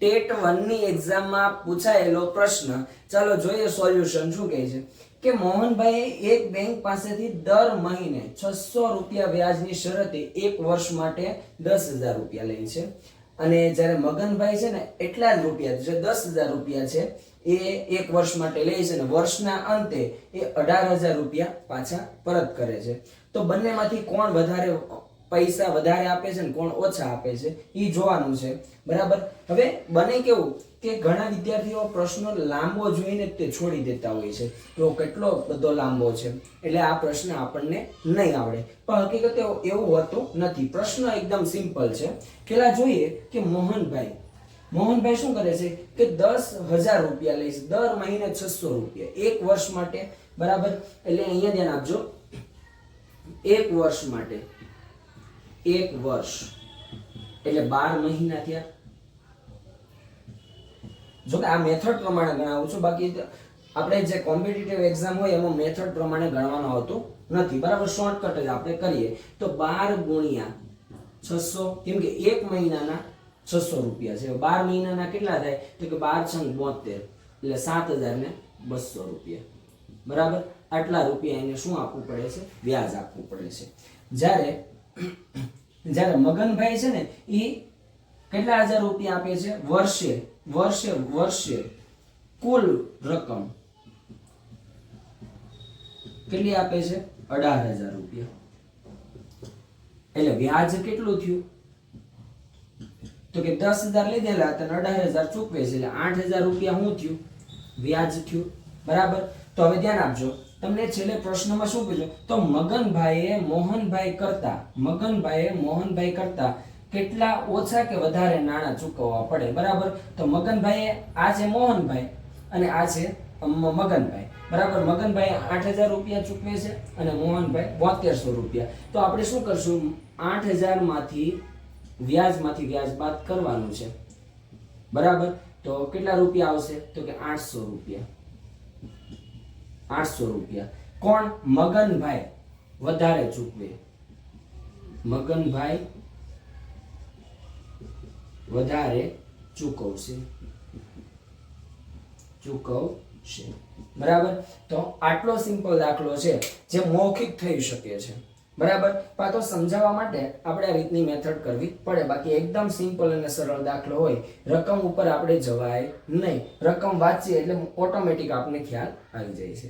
TET 1 ની એક્ઝામમાં પૂછાયેલો પ્રશ્ન. ચાલો જોઈએ સોલ્યુશન શું કહે છે કે મોહનભાઈ એક બેંક પાસેથી દર મહિને 600 રૂપિયા વ્યાજની શરતે એક વર્ષ માટે 10,000 રૂપિયા લે છે, અને જ્યારે મગનભાઈ છે ને એટલા જ રૂપિયા જે 10,000 રૂપિયા છે એ એક વર્ષ માટે લે છે, અને વર્ષના અંતે એ 18,000 રૂપિયા પાછા પરત કરે છે. તો બંનેમાંથી કોણ વધારે પૈસા વધારે આપે છે ને કોણ ઓછા આપે છે એ જોવાનું છે, બરાબર. હવે બને કેવું કે ઘણા વિદ્યાર્થીઓ પ્રશ્નો લાંબો જોઈને તે છોડી દેતા હોય છે, તો કેટલો બધો લાંબો છે એટલે આ પ્રશ્ન આપણને નહીં આવડે, પણ હકીકતે એવું હોતું નથી. પ્રશ્ન એકદમ સિમ્પલ છે. પેલા જોઈએ કે મોહનભાઈ શું કરે છે કે 10,000 રૂપિયા લે છે, દર મહિને 600 રૂપિયા એક વર્ષ માટે, બરાબર. એટલે અહીંયા ધ્યાન આપજો, એક વર્ષ માટે, એક વર્ષ એટલે 12 મહિના થયા. જો કે આ મેથડ પ્રમાણે ગણાવું છું, બાકી આપણે જે કોમ્પિટિટિવ એક્ઝામ હોય એમાં મેથડ પ્રમાણે ગણવાનું આવતું નથી, બરાબર. શોર્ટકટ જ આપણે કરીએ તો 12 ગુણ્યા 600, કેમ કે એક મહિનાના 600 રૂપિયા છે. 12 મહિનાના કેટલા થાય તો કે 12 × 72 એટલે 7,200 રૂપિયા, બરાબર. આટલા રૂપિયા એને શું આપવું પડે છે? વ્યાજ આપવું પડે છે. જ્યારે મગનભાઈ છે ને એ કેટલા હજાર રૂપિયા આપે છે? વર્ષે કુલ રકમ કેટલી આપે છે? 18,000 રૂપિયા. એટલે વ્યાજ કેટલું થયું તો કે 10,000 લીધેલા હતા, 18,000 ચૂકવે છે, એટલે 8,000 રૂપિયા શું થયું? વ્યાજ થયું, બરાબર. તો હવે ધ્યાન આપજો, તમને છેલ્લે પ્રશ્નમાં શું પૂછ્યું તો મગનભાઈએ મોહનભાઈ કરતા કેટલા ઓછા કે વધારે નાણાં ચૂકવવા પડે, બરાબર. તો મગનભાઈએ આ છે મોહનભાઈ અને આ છે મગનભાઈ, બરાબર. મગનભાઈ 8,000 રૂપિયા ચૂકવે છે અને મોહનભાઈ 7200 રૂપિયા. તો આપણે શું કરશું? 8,000 માંથી વ્યાજ બાદ કરવાનું છે, બરાબર. તો કેટલા રૂપિયા આવશે તો કે 800 રૂપિયા. 800 રૂપિયા કોણ? મગનભાઈ વધારે ચૂકવે, મગનભાઈ વધારે ચૂકવશે, બરાબર. તો આટલો સિમ્પલ દાખલો છે જે મૌખિક થઈ શકે છે, બરાબર. તો સમજાવવા માટે આપણે આ રીતની મેથડ કરવી પડે, બાકી એકદમ સિમ્પલ અને સરળ દાખલો હોય, રકમ ઉપર આપણે જવાય નહીં. રકમ વાંચીએ એટલે ઓટોમેટિક આપણને ખ્યાલ આવી જાય છે.